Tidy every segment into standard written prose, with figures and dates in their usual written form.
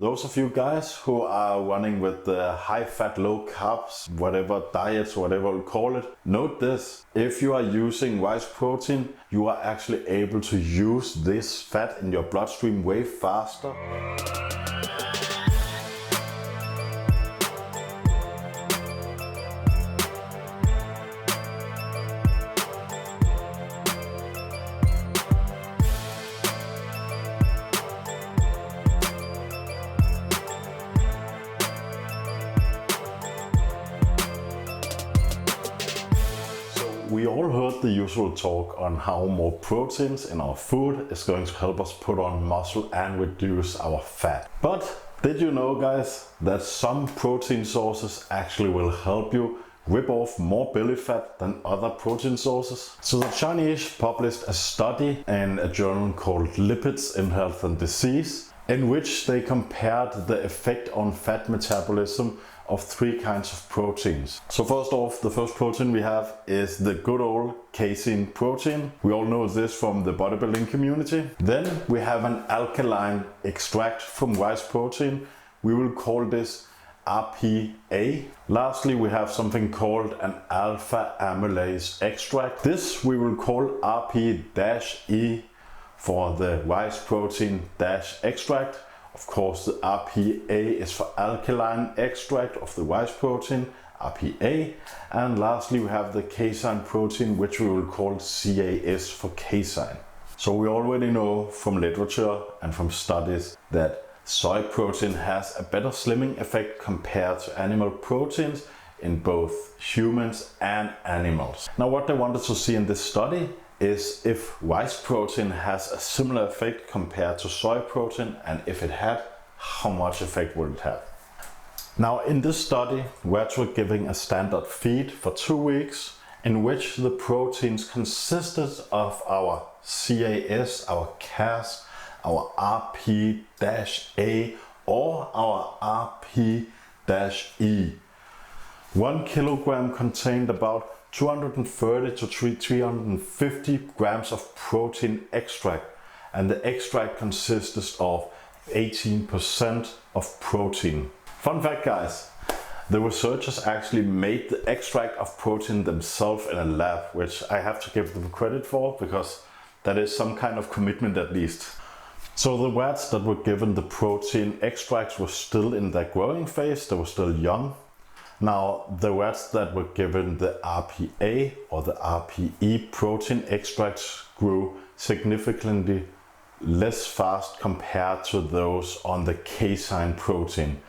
Those of you guys who are running with the high fat, low carbs, whatever diets, whatever we call it, note this. If you are using rice protein, you are actually able to use this fat in your bloodstream way faster. We all heard the usual talk on how more proteins in our food is going to help us put on muscle and reduce our fat. But did you know, guys, that some protein sources actually will help you rip off more belly fat than other protein sources? So the Chinese published a study in a journal called Lipids in Health and Disease, in which they compared the effect on fat metabolism of three kinds of proteins. So first off, the first protein we have is the good old casein protein. We all know this from the bodybuilding community. Then we have an alkaline extract from rice protein. We will call this RPA. Lastly, we have something called an alpha amylase extract. This we will call RP-E for the rice protein extract. Of course, the RPA is for alkaline extract of the rice protein, RPA. And lastly, we have the casein protein, which we will call CAS for casein. So we already know from literature and from studies that soy protein has a better slimming effect compared to animal proteins in both humans and animals. Now, what they wanted to see in this study is if rice protein has a similar effect compared to soy protein, and if it had, how much effect would it have? Now, in this study, we're giving a standard feed for 2 weeks in which the proteins consisted of our CAS, our CAS, our RP-A or our RP-E. 1 kilogram contained about 230 to 350 grams of protein extract, and the extract consisted of 18% of protein. Fun fact, guys, the researchers actually made the extract of protein themselves in a lab, which I have to give them credit for, because that is some kind of commitment at least. So the rats that were given the protein extracts were still in their growing phase, they were still young. Now, the rats that were given the RPA or the RPE protein extracts grew significantly less fast compared to those on the casein protein.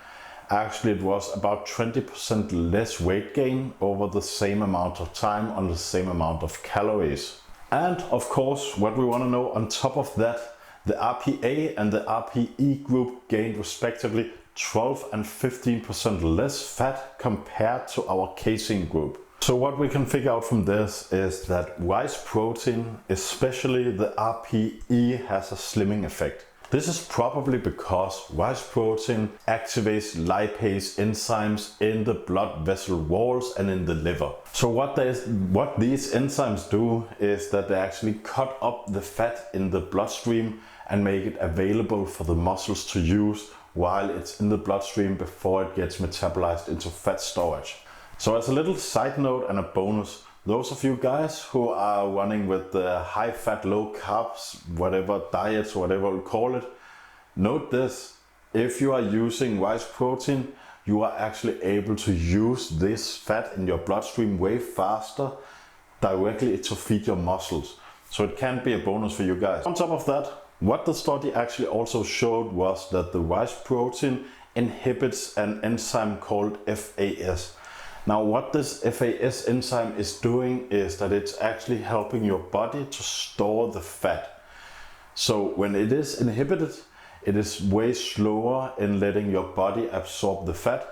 Actually, it was about 20% less weight gain over the same amount of time on the same amount of calories. And of course, what we want to know on top of that, the RPA and the RPE group gained respectively 12 and 15% less fat compared to our casein group. So what we can figure out from this is that rice protein, especially the RPE, has a slimming effect. This is probably because rice protein activates lipase enzymes in the blood vessel walls and in the liver. So what these enzymes do is that they actually cut up the fat in the bloodstream and make it available for the muscles to use while it's in the bloodstream before it gets metabolized into fat storage. So as a little side note and a bonus, those of you guys who are running with the high fat, low carbs, whatever diets, whatever we call it, note this. If you are using rice protein, you are actually able to use this fat in your bloodstream way faster directly to feed your muscles. So it can be a bonus for you guys. On top of that, what the study actually also showed was that the rice protein inhibits an enzyme called FAS. Now, what this FAS enzyme is doing is that it's actually helping your body to store the fat. So when it is inhibited, it is way slower in letting your body absorb the fat.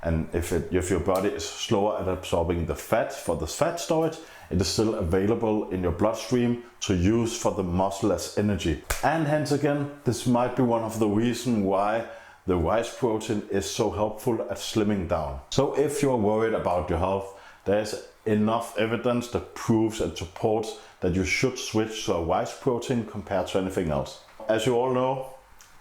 And if your body is slower at absorbing the fat for the fat storage, it is still available in your bloodstream to use for the muscle as energy. And hence again, this might be one of the reasons why the rice protein is so helpful at slimming down. So if you're worried about your health, there's enough evidence that proves and supports that you should switch to a rice protein compared to anything else. As you all know,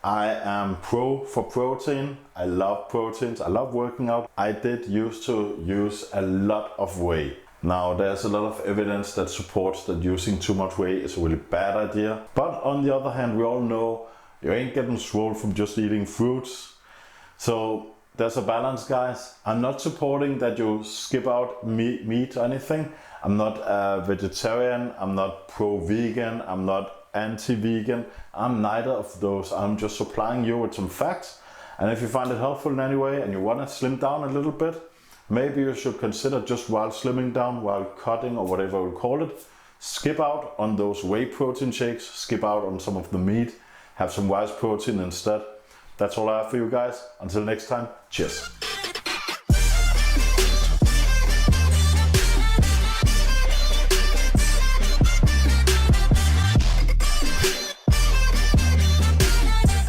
I am pro for protein. I love proteins. I love working out. I did used to use a lot of whey. Now there's a lot of evidence that supports that using too much whey is a really bad idea. But on the other hand, we all know you ain't getting swole from just eating fruits. So there's a balance, guys. I'm not supporting that you skip out meat or anything. I'm not a vegetarian. I'm not pro-vegan. I'm not anti-vegan. I'm neither of those. I'm just supplying you with some facts. And if you find it helpful in any way and you want to slim down a little bit, maybe you should consider, just while slimming down, while cutting or whatever we call it, skip out on those whey protein shakes, skip out on some of the meat, have some rice protein instead. That's all I have for you guys. Until next time, cheers.